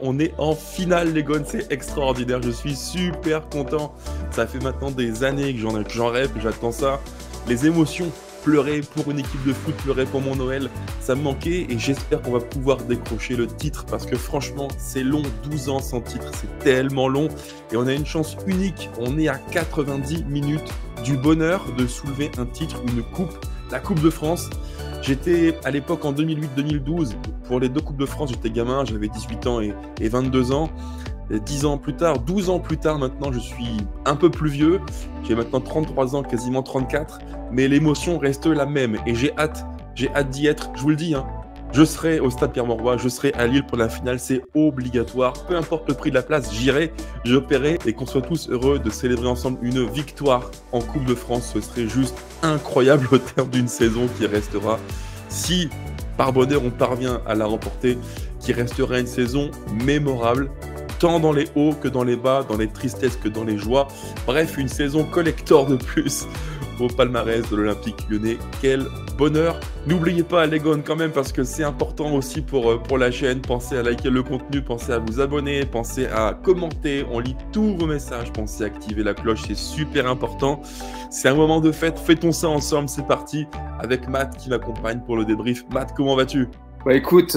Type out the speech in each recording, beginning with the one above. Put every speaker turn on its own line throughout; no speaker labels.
On est en finale, les Gones, c'est extraordinaire, je suis super content. Ça fait maintenant des années que j'en rêve, que j'attends ça. Les émotions, pleurer pour une équipe de foot, pleurer pour mon Noël, ça me manquait et j'espère qu'on va pouvoir décrocher le titre parce que franchement, c'est long, 12 ans sans titre, c'est tellement long et on a une chance unique. On est à 90 minutes du bonheur de soulever un titre ou une coupe, la Coupe de France. J'étais à l'époque en 2008-2012, pour les deux Coupes de France, j'étais gamin, j'avais 18 ans et 22 ans. Et 10 ans plus tard, 12 ans plus tard maintenant, je suis un peu plus vieux. J'ai maintenant 33 ans, quasiment 34, mais l'émotion reste la même et j'ai hâte d'y être. Je vous le dis, hein, je serai au Stade Pierre-Mauroy, je serai à Lille pour la finale, c'est obligatoire. Peu importe le prix de la place, j'irai, je paierai et qu'on soit tous heureux de célébrer ensemble une victoire en Coupe de France. Ce serait juste incroyable au terme d'une saison qui restera, si par bonheur on parvient à la remporter, qui restera une saison mémorable, tant dans les hauts que dans les bas, dans les tristesses que dans les joies. Bref, une saison collector de plus au palmarès de l'Olympique Lyonnais. Quel bonheur! N'oubliez pas les Gones quand même parce que c'est important aussi pour la chaîne. Pensez à liker le contenu, pensez à vous abonner, pensez à commenter. On lit tous vos messages, pensez à activer la cloche, c'est super important. C'est un moment de fête, fêtons ça ensemble, c'est parti avec Matt qui m'accompagne pour le débrief. Matt, comment vas-tu?
Bah écoute,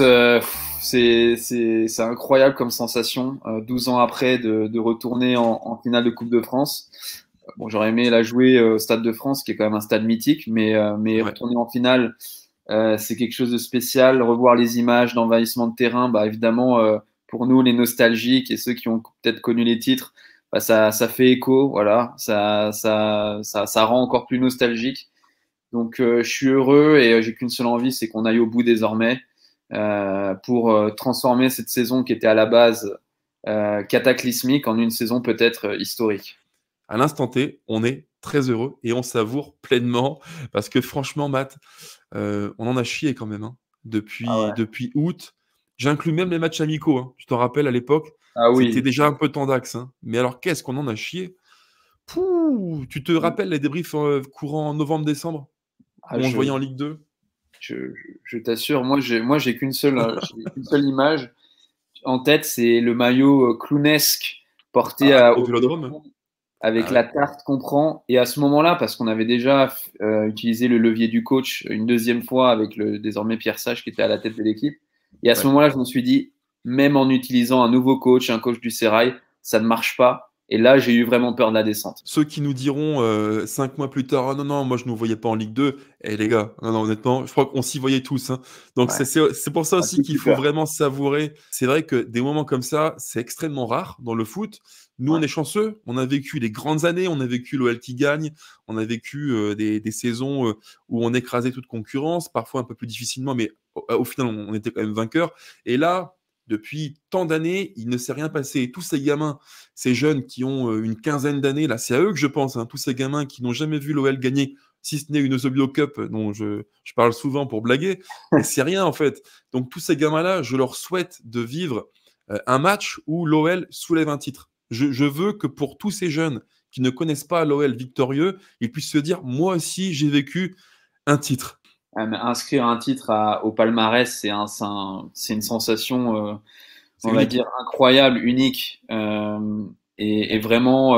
c'est incroyable comme sensation, 12 ans après de retourner en finale de Coupe de France. Bon, j'aurais aimé la jouer au Stade de France, qui est quand même un stade mythique, mais
Ouais.
retourner en finale, c'est quelque chose de spécial. Revoir les images d'envahissement de terrain, bah évidemment, pour nous les nostalgiques et ceux qui ont peut-être connu les titres, bah ça fait écho, voilà, ça rend encore plus nostalgique. Donc je suis heureux et j'ai qu'une seule envie, c'est qu'on aille au bout désormais pour transformer cette saison qui était à la base cataclysmique en une saison peut-être historique.
À l'instant T, on est très heureux et on savoure pleinement parce que franchement, Matt, on en a chié quand même, hein.
Ah ouais.
Depuis août, j'inclus même les matchs amicaux, hein. Tu t'en rappelles à l'époque,
Ah
c'était
oui.
déjà un peu tendax, hein. Mais alors qu'est-ce qu'on en a chié? Pouh! Tu te rappelles les débriefs courant novembre-décembre
Ah,
où on se voyait en Ligue 2?
je t'assure, moi j'ai qu'une seule image en tête, c'est le maillot clownesque porté
Ah, au
au
Vélodrome?
Vélodrome avec
Ah
la
ouais,
tarte qu'on prend. Et à ce moment-là, parce qu'on avait déjà utilisé le levier du coach une deuxième fois avec le désormais Pierre Sage qui était à la tête de l'équipe. Et à ce
ouais.
moment-là, je me suis dit, même en utilisant un nouveau coach, un coach du Sérail, ça ne marche pas. Et là, j'ai eu vraiment peur de la descente.
Ceux qui nous diront 5 mois plus tard, ah non, non, moi je ne nous voyais pas en Ligue 2. Eh les gars, non, non, honnêtement, je crois qu'on s'y voyait tous, hein. Donc
Ouais,
c'est pour ça
un
aussi
tout
qu'il
petit
faut
peur.
vraiment savourer. C'est vrai que des moments comme ça, c'est extrêmement rare dans le foot. Nous, on
Ouais.
est chanceux. On a vécu les grandes années, on a vécu l'OL qui gagne, on a vécu des saisons où on écrasait toute concurrence, parfois un peu plus difficilement, mais au final, on était quand même vainqueur. Et là, depuis tant d'années, il ne s'est rien passé. Tous ces gamins, ces jeunes qui ont une quinzaine d'années, là, c'est à eux que je pense, hein, tous ces gamins qui n'ont jamais vu l'OL gagner, si ce n'est une Zobio Cup, dont je parle souvent pour blaguer, mais c'est rien en fait. Donc tous ces gamins-là, je leur souhaite de vivre un match où l'OL soulève un titre. Je veux que pour tous ces jeunes qui ne connaissent pas l'OL victorieux, ils puissent se dire, moi aussi, j'ai vécu un titre.
Mais inscrire un titre au palmarès, c'est une sensation,
C'est
on va
unique.
dire, incroyable, unique. Et vraiment,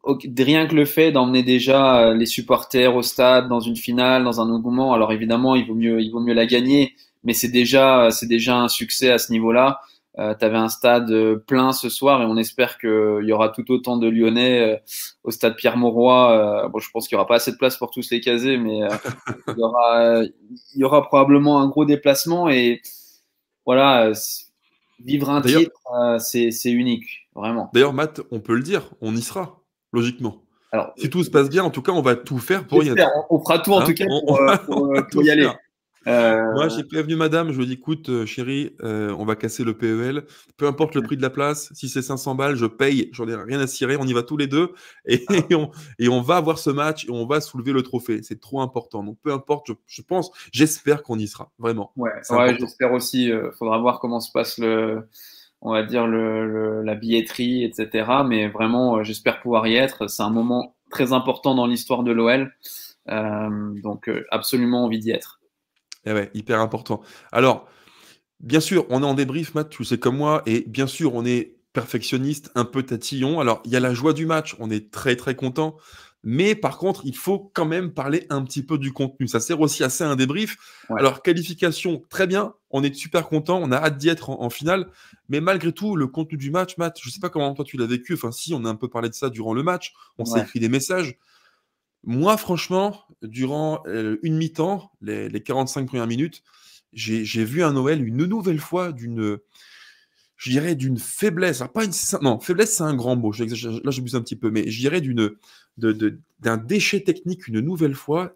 rien que le fait d'emmener déjà les supporters au stade, dans une finale, dans un engouement, alors évidemment, il vaut mieux la gagner, mais c'est déjà un succès à ce niveau-là. Tu avais un stade plein ce soir et on espère qu'il y aura tout autant de Lyonnais au stade Pierre-Mauroy. Bon, je pense qu'il n'y aura pas assez de place pour tous les caser, mais il y aura, il y aura probablement un gros déplacement et voilà, vivre un
D'ailleurs,
titre, c'est unique, vraiment.
d'ailleurs, Matt, on peut le dire, on y sera, logiquement.
Alors,
Si tout se passe bien, en tout cas, on va tout faire pour y
j'espère,
être.
on fera tout en
Hein,
tout cas
on va
pour
tout
y aller.
faire. Moi,
Euh,
j'ai prévenu madame, je lui ai dit, écoute, chérie, on va casser le PEL. Peu importe le prix de la place, si c'est 500 balles, je paye, j'en ai rien à cirer, on y va tous les deux et, et on va avoir ce match et on va soulever le trophée. C'est trop important. Donc, peu importe, je pense, j'espère qu'on y sera, vraiment.
ouais,
C'est
ouais,
important.
j'espère aussi. Faudra voir comment se passe on va dire la billetterie, etc. Mais vraiment, j'espère pouvoir y être. C'est un moment très important dans l'histoire de l'OL, donc absolument envie d'y être.
Et ouais, hyper important. Alors, Bien sûr, on est en débrief, Matt, tu le sais comme moi, et bien sûr, on est perfectionniste, un peu tatillon. Alors, il y a la joie du match, on est très très content, mais par contre, il faut quand même parler un petit peu du contenu. Ça sert aussi assez à un débrief.
Ouais,
Alors, qualification, très bien, on est super content, on a hâte d'y être en finale, mais malgré tout, le contenu du match, Matt, je sais pas comment toi tu l'as vécu, enfin si, on a un peu parlé de ça durant le match, on s'est
ouais.
écrit des messages. Moi, franchement, durant une mi-temps, les 45 premières minutes, j'ai vu un Noël une nouvelle fois d'une, je dirais, d'une faiblesse. Alors, pas une, non, faiblesse, c'est un grand mot. Là, j'abuse un petit peu, mais je dirais d'un déchet technique une nouvelle fois.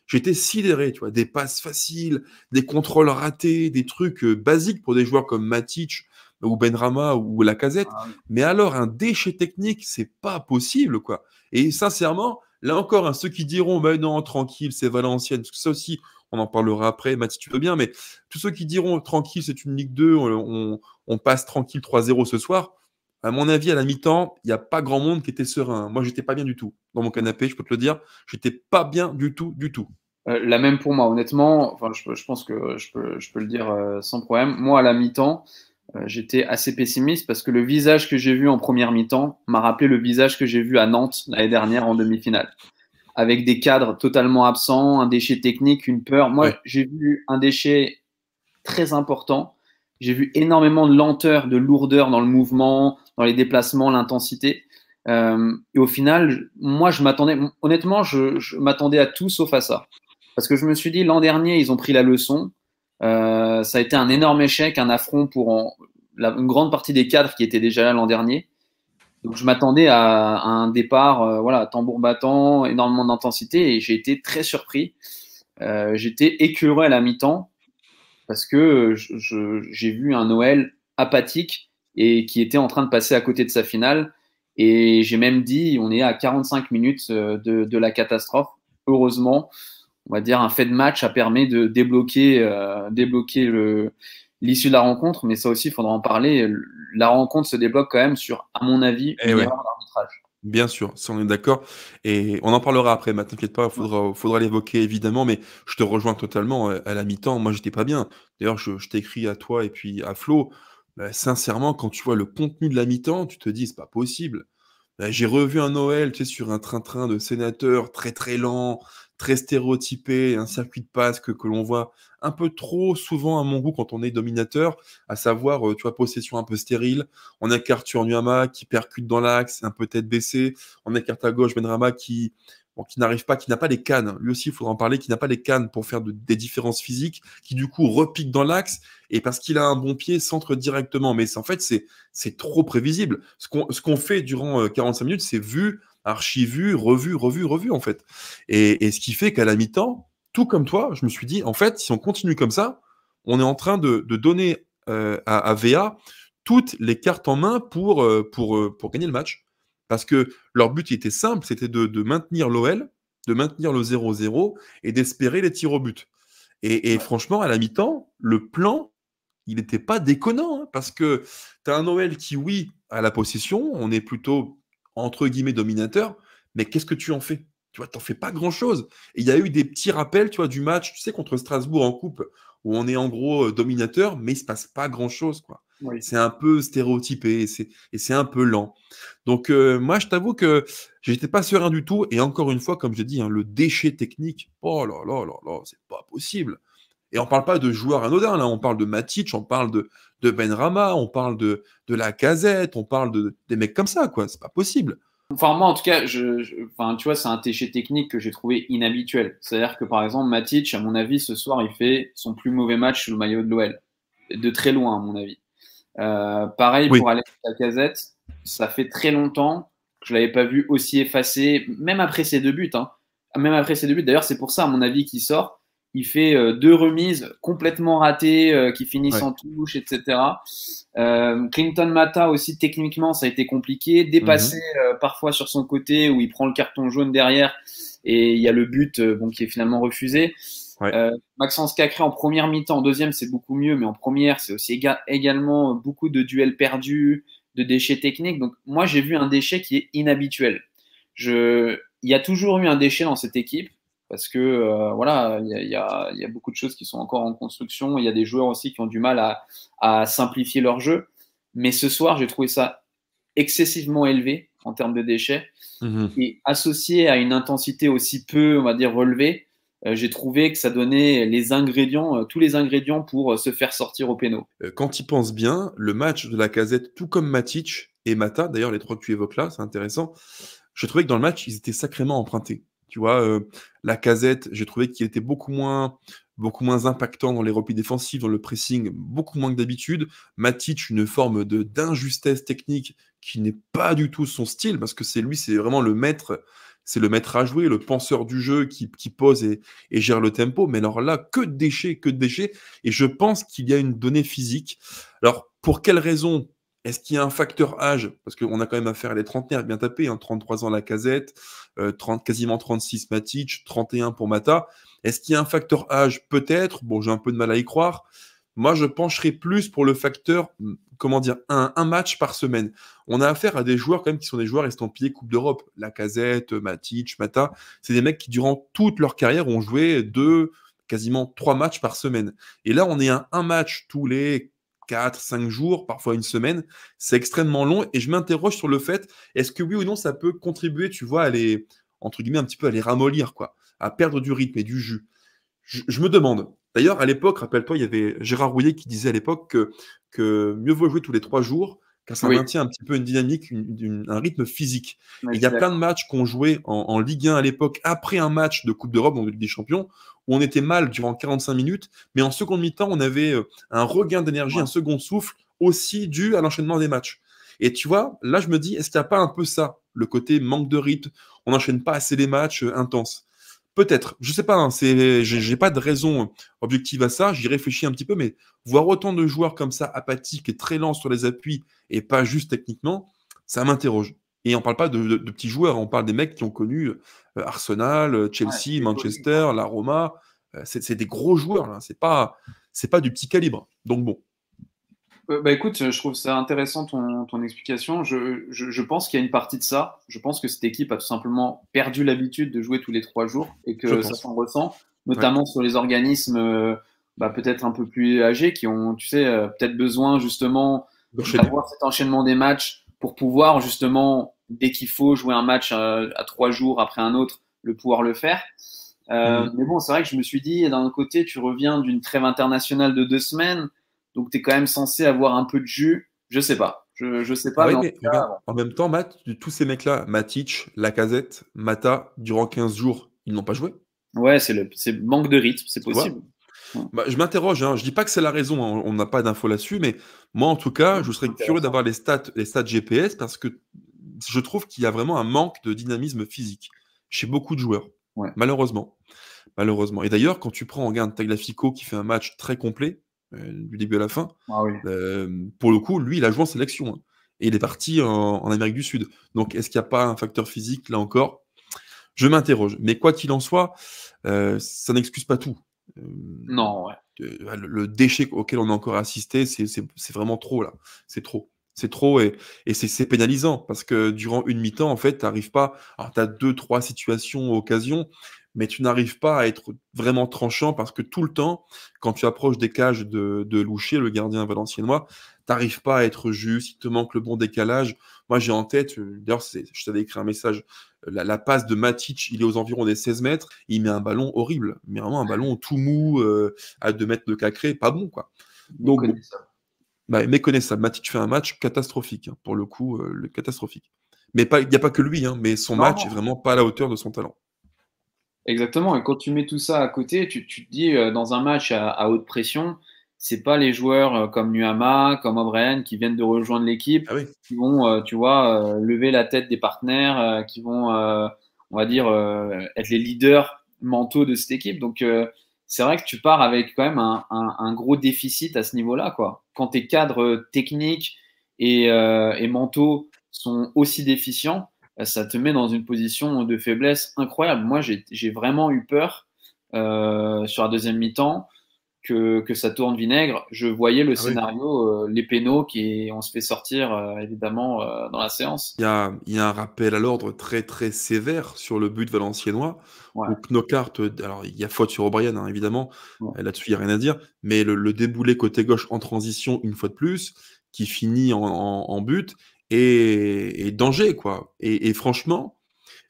J'étais sidéré, tu vois, des passes faciles, des contrôles ratés, des trucs basiques pour des joueurs comme Matic ou Benrahma ou Lacazette.
Ah oui.
Mais alors, un déchet technique, c'est pas possible, quoi. Et sincèrement, là encore, hein, ceux qui diront, mais non, tranquille, c'est Valenciennes, parce que ça aussi, on en parlera après, Mathis, tu veux bien, mais tous ceux qui diront, tranquille, c'est une Ligue 2, on passe tranquille 3-0 ce soir, à mon avis, à la mi-temps, il n'y a pas grand monde qui était serein. Moi, j'étais pas bien du tout dans mon canapé, je peux te le dire. J'étais pas bien du tout, du tout.
La même pour moi, honnêtement. Enfin, je pense que je peux le dire sans problème. Moi, à la mi-temps, j'étais assez pessimiste parce que le visage que j'ai vu en première mi-temps m'a rappelé le visage que j'ai vu à Nantes l'année dernière en demi-finale, avec des cadres totalement absents, un déchet technique, une peur. Moi,
Ouais,
j'ai vu un déchet très important. J'ai vu énormément de lenteur, de lourdeur dans le mouvement, dans les déplacements, l'intensité. Et au final, moi, je m'attendais, honnêtement, je m'attendais à tout sauf à ça. Parce que je me suis dit, l'an dernier, ils ont pris la leçon. Ça a été un énorme échec, un affront pour une grande partie des cadres qui étaient déjà là l'an dernier. Donc, je m'attendais à un départ, voilà, tambour battant, énormément d'intensité, et j'ai été très surpris. J'étais écœuré à la mi-temps parce que j'ai vu un Noël apathique et qui était en train de passer à côté de sa finale. Et j'ai même dit, on est à 45 minutes de la catastrophe. Heureusement, on va dire un fait de match a permis de débloquer l'issue de la rencontre. Mais ça aussi, il faudra en parler. La rencontre se débloque quand même sur, à mon avis,
et
une
ouais.
erreur d'arbitrage.
Bien sûr, ça on est d'accord. Et on en parlera après, mais t'inquiète pas, faudra l'évoquer évidemment, mais je te rejoins totalement à la mi-temps. Moi, j'étais pas bien. D'ailleurs, je t'ai écrit à toi et puis à Flo. Sincèrement, quand tu vois le contenu de la mi-temps, tu te dis, c'est pas possible. J'ai revu un Noël, tu sais, sur un train-train de sénateurs très très lent, très stéréotypé, un circuit de passe que l'on voit un peu trop souvent à mon goût quand on est dominateur, à savoir, tu vois, possession un peu stérile. On écarte sur Nuama qui percute dans l'axe, un peu tête baissée. On écarte à gauche Benrahma qui n'arrive pas, qui n'a pas les cannes. Lui aussi, il faudra en parler, qui n'a pas les cannes pour faire des différences physiques, qui du coup repique dans l'axe et parce qu'il a un bon pied, centre directement. Mais en fait, c'est trop prévisible. Ce qu'on fait durant 45 minutes, c'est vu, archi-vu, revu, revu, revu, en fait. Et ce qui fait qu'à la mi-temps, tout comme toi, je me suis dit, en fait, si on continue comme ça, on est en train de donner à VA toutes les cartes en main pour gagner le match. Parce que leur but il était simple, c'était de maintenir l'OL, de maintenir le 0-0 et d'espérer les tirs au but. Et franchement, à la mi-temps, le plan, il n'était pas déconnant, hein, parce que tu as un Noël qui, oui, a la possession, on est plutôt, entre guillemets, dominateur, mais qu'est-ce que tu en fais? Tu vois, t'en fais pas grand-chose. Et il y a eu des petits rappels, tu vois, du match, tu sais, contre Strasbourg en coupe, où on est en gros dominateur, mais il se passe pas grand-chose, quoi.
Oui.
C'est un peu stéréotypé et c'est un peu lent. Donc, moi, je t'avoue que j'étais pas serein du tout. Et encore une fois, comme je dis, hein, le déchet technique, oh là là là là, c'est pas possible. Et on parle pas de joueurs anodins, là, on parle de Matic, on parle de Benrahma, on parle de Lacazette, on parle des mecs comme ça, quoi. C'est pas possible.
Enfin, moi, en tout cas, enfin, tu vois, c'est un déchet technique que j'ai trouvé inhabituel. C'est-à-dire que, par exemple, Matic, à mon avis, ce soir, il fait son plus mauvais match sous le maillot de l'OL. De très loin, à mon avis. Pareil
Oui.
pour Alex Lacazette. Ça fait très longtemps que je l'avais pas vu aussi effacé, même après ses deux buts. Hein. Même après ses deux buts. D'ailleurs, c'est pour ça, à mon avis, qu'il sort. Il fait deux remises complètement ratées, qui finissent
Ouais.
en touche, etc. Clinton Mata aussi, techniquement, ça a été compliqué.
Mhm.
Dépassé parfois sur son côté où il prend le carton jaune derrière et il y a le but bon, qui est finalement refusé.
Ouais.
Maxence Cacré en première mi-temps, en deuxième c'est beaucoup mieux, mais en première c'est aussi également beaucoup de duels perdus, de déchets techniques. Donc moi j'ai vu un déchet qui est inhabituel. Il y a toujours eu un déchet dans cette équipe parce que voilà, il y a beaucoup de choses qui sont encore en construction. Il y a des joueurs aussi qui ont du mal à simplifier leur jeu. Mais ce soir, j'ai trouvé ça excessivement élevé en termes de déchets.
Mhm.
Et associé à une intensité aussi peu, on va dire, relevée, j'ai trouvé que ça donnait les ingrédients, tous les ingrédients pour se faire sortir au péno.
Quand tu penses bien, le match de la Lacazette, tout comme Matic et Mata, d'ailleurs les trois que tu évoques là, c'est intéressant, je trouvais que dans le match, ils étaient sacrément empruntés. Tu vois, Lacazette, j'ai trouvé qu'il était beaucoup moins impactant dans les replis défensifs, dans le pressing, beaucoup moins que d'habitude. Matic, une forme de d'injustesse technique qui n'est pas du tout son style, parce que c'est lui, c'est vraiment le maître, c'est le maître à jouer, le penseur du jeu qui pose et gère le tempo. Mais alors là, que de déchets, que de déchets. Et je pense qu'il y a une donnée physique. Alors, pour quelle raison? Est-ce qu'il y a un facteur âge? Parce qu'on a quand même affaire à des trentenaires bien tapés, hein, 33 ans Lacazette, 30, quasiment 36 Matic, 31 pour Mata. Est-ce qu'il y a un facteur âge? Peut-être. Bon, j'ai un peu de mal à y croire. Moi, je pencherais plus pour le facteur, comment dire, un match par semaine. On a affaire à des joueurs quand même qui sont des joueurs estampillés Coupe d'Europe. Lacazette, Matic, Mata, c'est des mecs qui, durant toute leur carrière, ont joué quasiment 3 matchs par semaine. Et là, on est à un match tous les 4, 5 jours, parfois une semaine. C'est extrêmement long et je m'interroge sur le fait, est-ce que oui ou non, ça peut contribuer, tu vois, à les, entre guillemets, un petit peu à les ramollir, quoi, à perdre du rythme et du jus. Je me demande. D'ailleurs, à l'époque, rappelle-toi, il y avait Gérard Rouillet qui disait à l'époque que mieux vaut jouer tous les 3 jours, car ça
Oui,
maintient un petit peu une dynamique, un rythme physique.
mais
Et
je
il y a
suis
plein de
d'accord.
matchs qu'on jouait en Ligue 1 à l'époque, après un match de Coupe d'Europe, donc de Ligue des Champions, où on était mal durant 45 minutes, mais en seconde mi-temps, on avait un regain d'énergie,
Ouais.
un second souffle, aussi dû à l'enchaînement des matchs. Et tu vois, là, je me dis, est-ce qu'il n'y a pas un peu ça, le côté manque de rythme, on n'enchaîne pas assez les matchs intenses? Peut-être, je sais pas, hein, j'ai pas de raison objective à ça, j'y réfléchis un petit peu, mais voir autant de joueurs comme ça, apathiques et très lents sur les appuis, et pas juste techniquement, ça m'interroge. Et on parle pas de petits joueurs, on parle des mecs qui ont connu Arsenal,
Ouais,
Chelsea,
c'est connu.
Manchester, la Roma, c'est des gros joueurs, là, c'est pas du petit calibre. Donc bon,
Bah écoute, je trouve ça intéressant ton explication. Je pense qu'il y a une partie de ça. Je pense que cette équipe a tout simplement perdu l'habitude de jouer tous les 3 jours et
je
que ça
pense.
s'en ressent,
Ouais.
notamment sur les organismes bah, peut-être un peu plus âgés qui ont, tu sais, peut-être besoin justement
D'enchaîner.
d'avoir cet enchaînement des matchs pour pouvoir justement, dès qu'il faut jouer un match à 3 jours après un autre, le pouvoir le faire.
Mhm.
Mais bon, c'est vrai que je me suis dit, d'un côté, tu reviens d'une trêve internationale de 2 semaines, donc tu es quand même censé avoir un peu de jus. Je sais pas. Je sais
Ah
pas, mais
oui,
en tout
mais regarde,
cas,
en même temps, Matt, tous ces mecs-là, Matic, Lacazette, Mata, durant 15 jours, ils n'ont pas joué,
ouais, c'est le manque de rythme, c'est
tu vois.
possible. Ouais.
Bah, je m'interroge, hein. Je dis pas que c'est la raison, hein. On n'a pas d'infos là-dessus, mais moi, en tout cas, je serais curieux
Intéressant.
d'avoir les stats GPS parce que je trouve qu'il y a vraiment un manque de dynamisme physique chez beaucoup de joueurs,
Ouais.
malheureusement. Malheureusement. Et d'ailleurs, quand tu prends, regarde, Tagliafico qui fait un match très complet, du début à la fin,
Ah oui.
pour le coup, lui, il a joué en sélection, hein. Et il est parti en Amérique du Sud. Donc, est-ce qu'il n'y a pas un facteur physique là encore? Je m'interroge. Mais quoi qu'il en soit, ça n'excuse pas tout. Euh,
Non, ouais.
le déchet auquel on a encore assisté, c'est vraiment trop là. C'est trop. C'est trop et c'est pénalisant parce que durant une mi-temps, en fait, tu n'arrives pas. Alors, tu as deux, trois situations, occasions, mais tu n'arrives pas à être vraiment tranchant parce que tout le temps, quand tu approches des cages de Loucher, le gardien valenciennois, tu n'arrives pas à être juste, il te manque le bon décalage. Moi, j'ai en tête, d'ailleurs, je t'avais écrit un message, la passe de Matic, il est aux environs des 16 mètres, il met un ballon horrible, mais vraiment un ballon tout mou, à 2 mètres de Cacré, pas bon, quoi.
Mais
Donc bon,
connais ça.
bah, méconnaissable. Matic fait un match catastrophique, hein, pour le coup, catastrophique. Mais il n'y a pas que lui, hein, mais son
Non,
match est
non.
vraiment pas à la hauteur de son talent.
Exactement. Et quand tu mets tout ça à côté, tu te dis, dans un match à haute pression, c'est pas les joueurs comme Nuama, comme O'Brien qui viennent de rejoindre l'équipe,
Ah oui.
qui vont, tu vois, lever la tête des partenaires, qui vont, on va dire, être les leaders mentaux de cette équipe. Donc, c'est vrai que tu pars avec quand même un gros déficit à ce niveau-là, quoi. Quand tes cadres techniques et mentaux sont aussi déficients, ça te met dans une position de faiblesse incroyable. Moi, j'ai vraiment eu peur sur la deuxième mi-temps que ça tourne vinaigre. Je voyais le
Ah oui.
scénario, les pénaux qui on se fait sortir évidemment dans la séance.
Il y a un rappel à l'ordre très très sévère sur le but valenciennois,
Ouais,
où Knockaert, alors il y a faute sur O'Brien, hein, évidemment,
ouais.
là-dessus il n'y a rien à dire, mais le déboulé côté gauche en transition, une fois de plus, qui finit en but, et danger, quoi. Et franchement,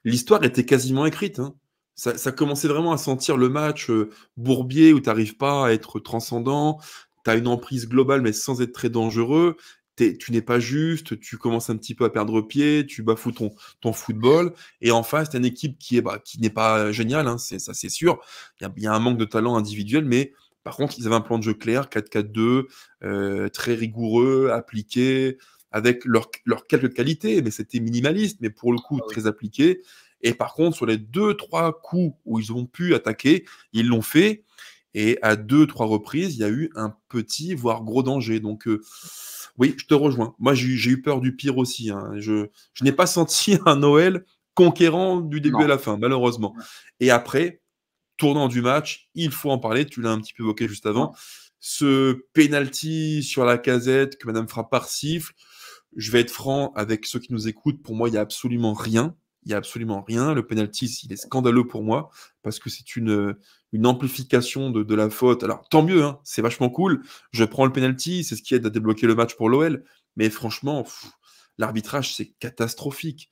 l'histoire était quasiment écrite, hein. Ça commençait vraiment à sentir le match bourbier où tu n'arrives pas à être transcendant, tu as une emprise globale mais sans être très dangereux, tu n'es pas juste, tu commences un petit peu à perdre pied, tu bafoues ton football, et en face, tu as une équipe qui n'est pas géniale, hein, ça c'est sûr, il y a un manque de talent individuel, mais par contre, ils avaient un plan de jeu clair, 4-4-2, très rigoureux, appliqué, avec leurs quelques qualités, mais c'était minimaliste, mais pour le coup
Ah oui.
très appliqué. Et par contre, sur les deux, trois coups où ils ont pu attaquer, ils l'ont fait. Et à deux, trois reprises, il y a eu un petit, voire gros danger. Donc, oui, je te rejoins. Moi, j'ai eu peur du pire aussi, hein. Je n'ai pas senti un Noël conquérant du début à
Non.
la fin, malheureusement.
Ouais.
Et après, tournant du match, il faut en parler. Tu l'as un petit peu évoqué juste
Ouais.
avant. Ce penalty sur la casette que Madame Frappard siffle, je vais être franc avec ceux qui nous écoutent. Pour moi, il n'y a absolument rien. Il n'y a absolument rien. Le penalty, il est scandaleux pour moi parce que c'est une amplification de la faute. Alors, tant mieux, hein, c'est vachement cool. Je prends le penalty, c'est ce qui aide à débloquer le match pour l'OL. Mais franchement, l'arbitrage, c'est catastrophique.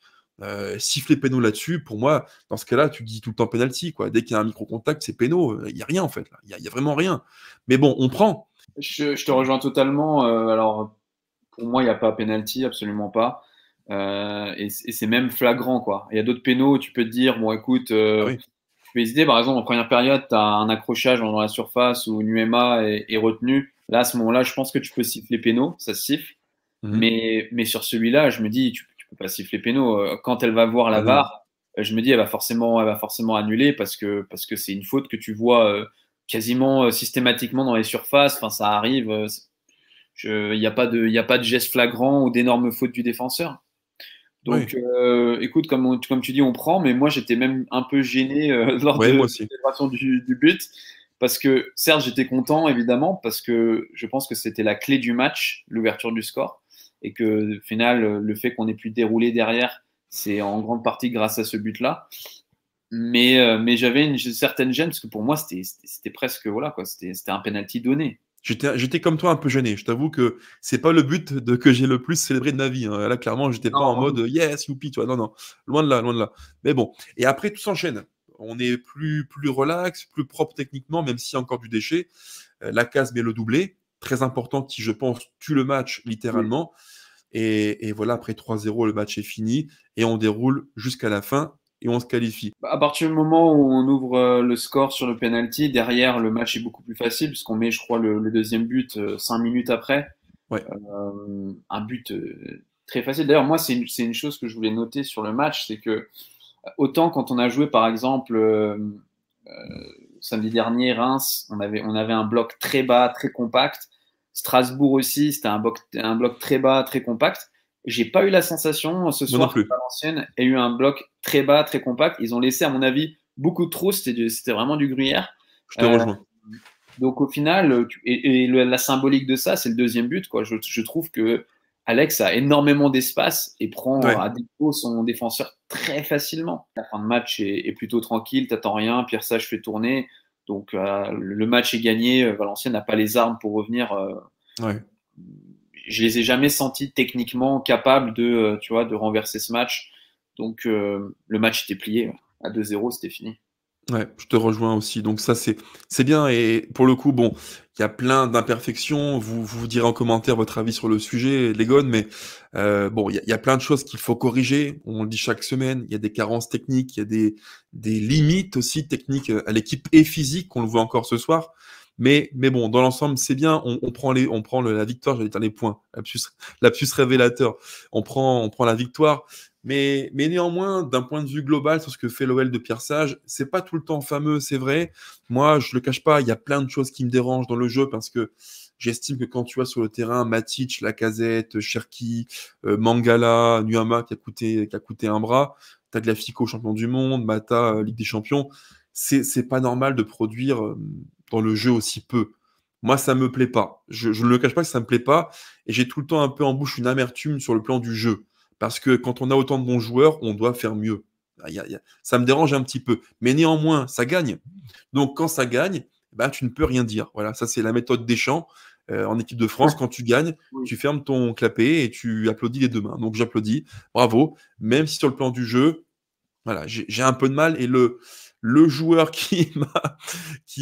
Siffler péno là-dessus, pour moi, dans ce cas-là, tu dis tout le temps penalty, quoi. Dès qu'il y a un micro-contact, c'est péno. Il n'y a rien, en fait. Il y a vraiment rien. Mais bon, on prend.
Je te rejoins totalement. Alors, pour moi, il n'y a pas penalty, absolument pas. Et c'est même flagrant, quoi. Il y a d'autres pénaux où tu peux te dire, bon, écoute,
Ah oui.
tu peux hésiter. Par exemple, en première période, tu as un accrochage dans la surface où Nuema est retenu. Là, à ce moment-là, je pense que tu peux siffler pénaux, ça se siffle.
Mhm.
Mais sur celui-là, je me dis, tu peux pas siffler pénaux. Quand elle va voir la
Ah non.
VAR, je me dis, elle va forcément annuler parce que c'est une faute que tu vois quasiment systématiquement dans les surfaces. Enfin, ça arrive. Il n'y a pas il y a pas de geste flagrant ou d'énormes fautes du défenseur.
Oui.
Donc, écoute, comme tu dis, on prend, mais moi, j'étais même un peu gêné lors
Ouais, moi
de
aussi.
la célébration du but, parce que, certes, j'étais content, évidemment, parce que je pense que c'était la clé du match, l'ouverture du score, et que, au final, le fait qu'on ait pu dérouler derrière, c'est en grande partie grâce à ce but-là. Mais j'avais une certaine gêne, parce que pour moi, c'était presque, voilà, quoi, c'était un penalty donné.
J'étais comme toi un peu gêné. Je t'avoue que c'est pas le but que j'ai le plus célébré de ma vie, hein. Là, clairement, j'étais pas en
Non,
mode yes, youpi, tu vois. Non, non. Loin de là, loin de là. Mais bon. Et après, tout s'enchaîne. On est plus relax, plus propre techniquement, même s'il y a encore du déchet. La case met le doublé. Très important qui, je pense, tue le match
oui.
littéralement. Et voilà, après 3-0, le match est fini. Et on déroule jusqu'à la fin. Et on se qualifie.
À partir du moment où on ouvre le score sur le penalty, derrière le match est beaucoup plus facile puisqu'on met, je crois, le deuxième but 5 minutes après.
Ouais.
Un but très facile. D'ailleurs, moi, c'est une chose que je voulais noter sur le match, c'est que autant quand on a joué, par exemple, samedi dernier, Reims, on avait un bloc très bas, très compact. Strasbourg aussi, c'était un bloc très bas, très compact. J'ai pas eu la sensation ce
Moi non
soir que
plus.
Valenciennes ait eu un bloc très bas, très compact. Ils ont laissé, à mon avis, beaucoup de trous. C'était vraiment du gruyère.
Je te
Euh,
rejoins.
donc au final, la symbolique de ça, c'est le deuxième but, quoi. Je trouve que Alex a énormément d'espace et prend
Ouais.
à défaut son défenseur très facilement. La fin de match est plutôt tranquille, t'attends rien, Pierre Sage fait tourner, donc le match est gagné. Valenciennes n'a pas les armes pour revenir.
Ouais.
Je les ai jamais sentis techniquement capables tu vois, de renverser ce match. Donc le match était plié. À 2-0, c'était fini.
Ouais, je te rejoins aussi. Donc ça, c'est bien. Et pour le coup, bon, il y a plein d'imperfections. Vous direz en commentaire votre avis sur le sujet, les gones, mais bon, il y a plein de choses qu'il faut corriger. On le dit chaque semaine. Il y a des carences techniques, il y a des limites aussi techniques à l'équipe et physique. On le voit encore ce soir. Mais bon, dans l'ensemble, c'est bien. On prend la victoire. J'allais dire les points. Lapsus révélateur. On prend la victoire. Mais néanmoins, d'un point de vue global sur ce que fait l'OL de Pierre Sage, c'est pas tout le temps fameux, c'est vrai. Moi, je le cache pas, il y a plein de choses qui me dérangent dans le jeu parce que j'estime que quand tu vois sur le terrain Matic, Lacazette, Cherki, Mangala, Nuama qui a coûté un bras, Tagliafico champion du monde, Mata Ligue des Champions, c'est pas normal de produire dans le jeu aussi peu. Moi, ça me plaît pas. Je ne le cache pas que ça me plaît pas. Et j'ai tout le temps un peu en bouche une amertume sur le plan du jeu. Parce que quand on a autant de bons joueurs, on doit faire mieux. Ça me dérange un petit peu. Mais néanmoins, ça gagne. Donc, quand ça gagne, bah, tu ne peux rien dire. Voilà, ça, c'est la méthode Deschamps. En équipe de France, quand tu gagnes,
Oui.
tu fermes ton clapet et tu applaudis les deux mains. Donc, j'applaudis. Bravo. Même si sur le plan du jeu, voilà, j'ai un peu de mal. Et le joueur qui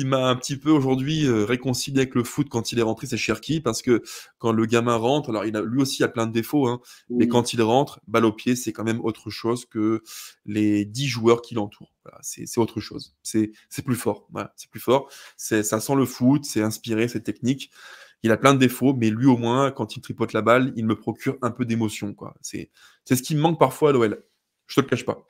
m'a un petit peu aujourd'hui réconcilié avec le foot quand il est rentré, c'est Cherki, parce que quand le gamin rentre, alors lui aussi a plein de défauts, hein, mais
Oui.
quand il rentre, balle au pied, c'est quand même autre chose que les 10 joueurs qui l'entourent. Voilà, c'est autre chose. C'est plus fort. Voilà, c'est plus fort. Ça sent le foot, c'est inspiré, c'est technique. Il a plein de défauts, mais lui au moins, quand il tripote la balle, il me procure un peu d'émotion, quoi. C'est ce qui me manque parfois à l'OL. Je te le cache pas.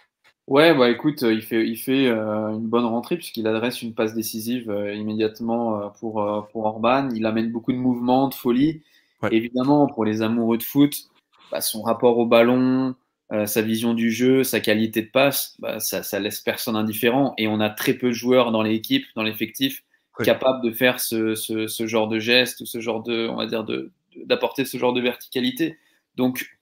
Ouais, bah écoute, il fait une bonne rentrée puisqu'il adresse une passe décisive immédiatement pour Orban. Il amène beaucoup de mouvements, de folie.
Ouais.
Évidemment, pour les amoureux de foot, bah, son rapport au ballon, sa vision du jeu, sa qualité de passe, bah, ça laisse personne indifférent. Et on a très peu de joueurs dans l'équipe, dans l'effectif,
Ouais.
capables de faire ce genre de geste ou ce genre on va dire, d'apporter ce genre de verticalité. Donc,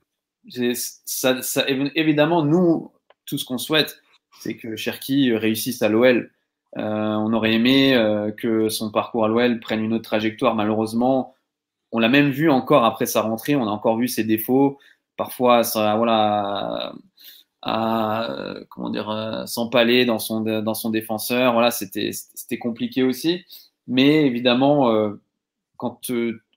évidemment, nous, tout ce qu'on souhaite, c'est que Cherki réussisse à l'OL. On aurait aimé que son parcours à l'OL prenne une autre trajectoire. Malheureusement, on l'a même vu encore après sa rentrée, on a encore vu ses défauts. Parfois, ça, voilà, comment dire, s'empaler dans son défenseur. Voilà, c'était compliqué aussi. Mais évidemment, quand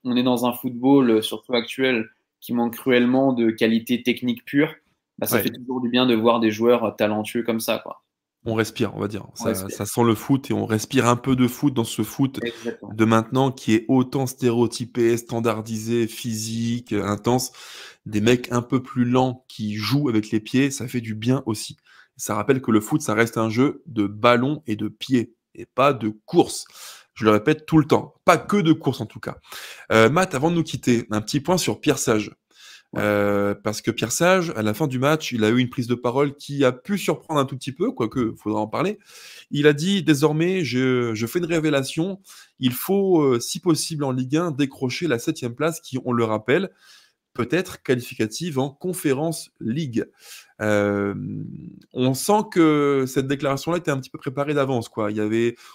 on est dans un football, surtout actuel, qui manque cruellement de qualité technique pure, bah, ça
Ouais.
fait toujours du bien de voir des joueurs talentueux comme ça, quoi.
On respire, on va dire.
On
Ça
respire.
sent le foot et on respire un peu de foot dans ce foot
Exactement.
de maintenant qui est autant stéréotypé, standardisé, physique, intense. Des mecs un peu plus lents qui jouent avec les pieds, ça fait du bien aussi. Ça rappelle que le foot, ça reste un jeu de ballon et de pied et pas de course. Je le répète tout le temps. Pas que de course en tout cas. Matt, avant de nous quitter, un petit point sur Pierre Sage.
Ouais.
Parce que Pierre Sage, à la fin du match, il a eu une prise de parole qui a pu surprendre un tout petit peu, quoique, il faudra en parler. Il a dit, désormais, je fais une révélation, il faut, si possible en Ligue 1, décrocher la 7e place qui, on le rappelle, peut être qualificative en Conférence League. Euh, on sent que cette déclaration-là était un petit peu préparée d'avance, quoi.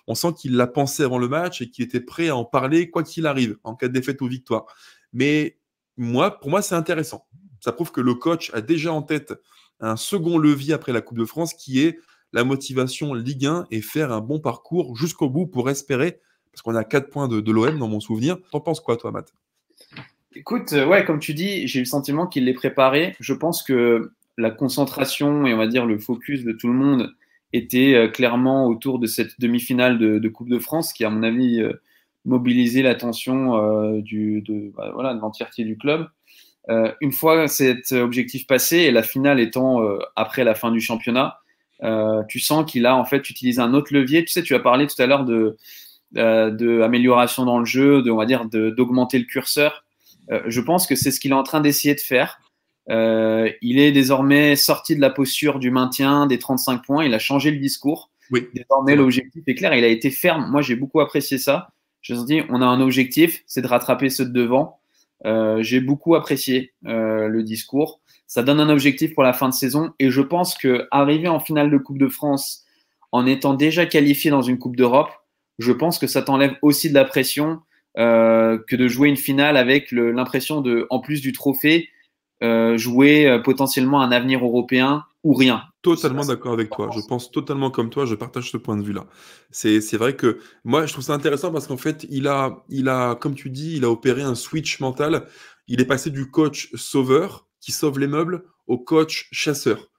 On sent qu'il l'a pensé avant le match et qu'il était prêt à en parler quoi qu'il arrive, en cas de défaite ou victoire. Mais pour moi, c'est intéressant. Ça prouve que le coach a déjà en tête un second levier après la Coupe de France qui est la motivation Ligue 1 et faire un bon parcours jusqu'au bout pour espérer, parce qu'on a 4 points de l'OM dans mon souvenir. T'en penses quoi, toi, Matt?
Écoute, ouais, comme tu dis, j'ai eu le sentiment qu'il l'ait préparé. Je pense que la concentration et on va dire le focus de tout le monde était clairement autour de cette demi-finale de Coupe de France qui, à mon avis, mobilisait l'attention voilà, de l'entièreté du club. Une fois cet objectif passé et la finale étant après la fin du championnat, tu sens qu'il a en fait utilisé un autre levier. Tu sais, tu as parlé tout à l'heure de amélioration dans le jeu, on va dire d'augmenter le curseur. Je pense que c'est ce qu'il est en train d'essayer de faire. Il est désormais sorti de la posture du maintien des 35 points. Il a changé le discours.
Oui,
Désormais, l'objectif est clair. Il a été ferme. Moi, j'ai beaucoup apprécié ça. Je me suis dit, on a un objectif, c'est de rattraper ceux de devant. J'ai beaucoup apprécié le discours. Ça donne un objectif pour la fin de saison. Et je pense qu'arriver en finale de Coupe de France en étant déjà qualifié dans une Coupe d'Europe, je pense que ça t'enlève aussi de la pression que de jouer une finale avec l'impression de, en plus du trophée, jouer potentiellement un avenir européen ou rien.
totalement d'accord avec toi. Je pense totalement comme toi. Je partage ce point de vue-là. C'est vrai que moi, je trouve ça intéressant parce qu'en fait, comme tu dis, il a opéré un switch mental. Il est passé du coach sauveur qui sauve les meubles au coach chasseur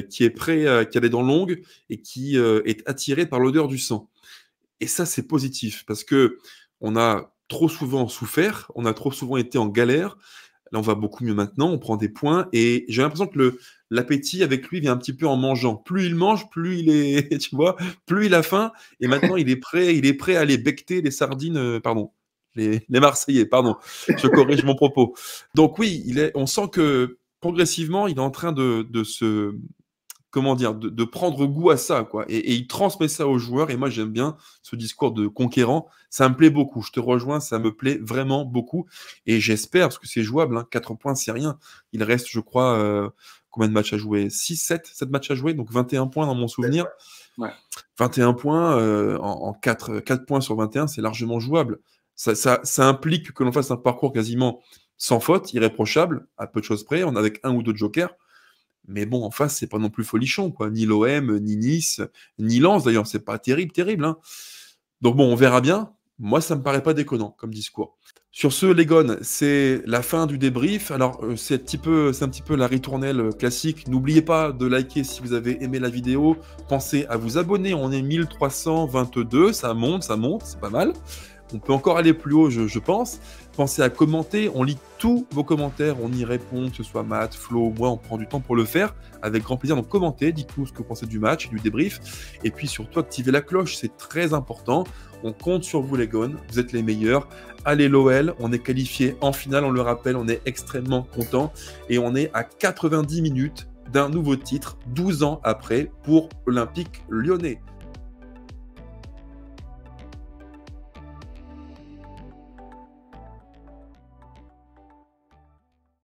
qui est prêt, qui a les dents longues et qui est attiré par l'odeur du sang. Et ça, c'est positif parce que on a trop souvent souffert, on a trop souvent été en galère. Là, on va beaucoup mieux maintenant, on prend des points et j'ai l'impression que l'appétit avec lui vient un petit peu en mangeant. Plus il mange, plus il est, tu vois, plus il a faim et maintenant il est prêt à aller becqueter les sardines, pardon, les Marseillais, pardon, je corrige mon propos. Donc oui, on sent que progressivement, il est en train de se comment dire, de prendre goût à ça, quoi. Et il transmet ça aux joueurs. Et moi, j'aime bien ce discours de conquérant. Ça me plaît beaucoup. Je te rejoins, ça me plaît vraiment beaucoup. Et j'espère, parce que c'est jouable, hein, 4 points, c'est rien. Il reste, je crois, combien de matchs à jouer? 6, 7 matchs à jouer, donc 21 points dans mon souvenir.
Ouais.
21 points en 4 points sur 21, c'est largement jouable. Ça implique que l'on fasse un parcours quasiment sans faute, irréprochable, à peu de choses près, avec un ou deux jokers. Mais bon, en face, c'est pas non plus folichon, quoi. Ni l'OM, ni Nice, ni Lens, d'ailleurs, c'est pas terrible, hein. Donc bon, on verra bien. Moi, ça me paraît pas déconnant comme discours. Sur ce, les gones, c'est la fin du débrief. Alors, c'est un petit peu la ritournelle classique. N'oubliez pas de liker si vous avez aimé la vidéo. Pensez à vous abonner. On est 1322. Ça monte, c'est pas mal. On peut encore aller plus haut, je pense. Pensez à commenter. On lit tous vos commentaires. On y répond, que ce soit Matt, Flo, moi. On prend du temps pour le faire. Avec grand plaisir. Donc, commentez. Dites-nous ce que vous pensez du match et du débrief. Et puis, surtout, activez la cloche. C'est très important. On compte sur vous, les gones. Vous êtes les meilleurs. Allez, l'OL. On est qualifié en finale. On le rappelle. On est extrêmement content. Et on est à 90 minutes d'un nouveau titre, 12 ans après, pour Olympique Lyonnais.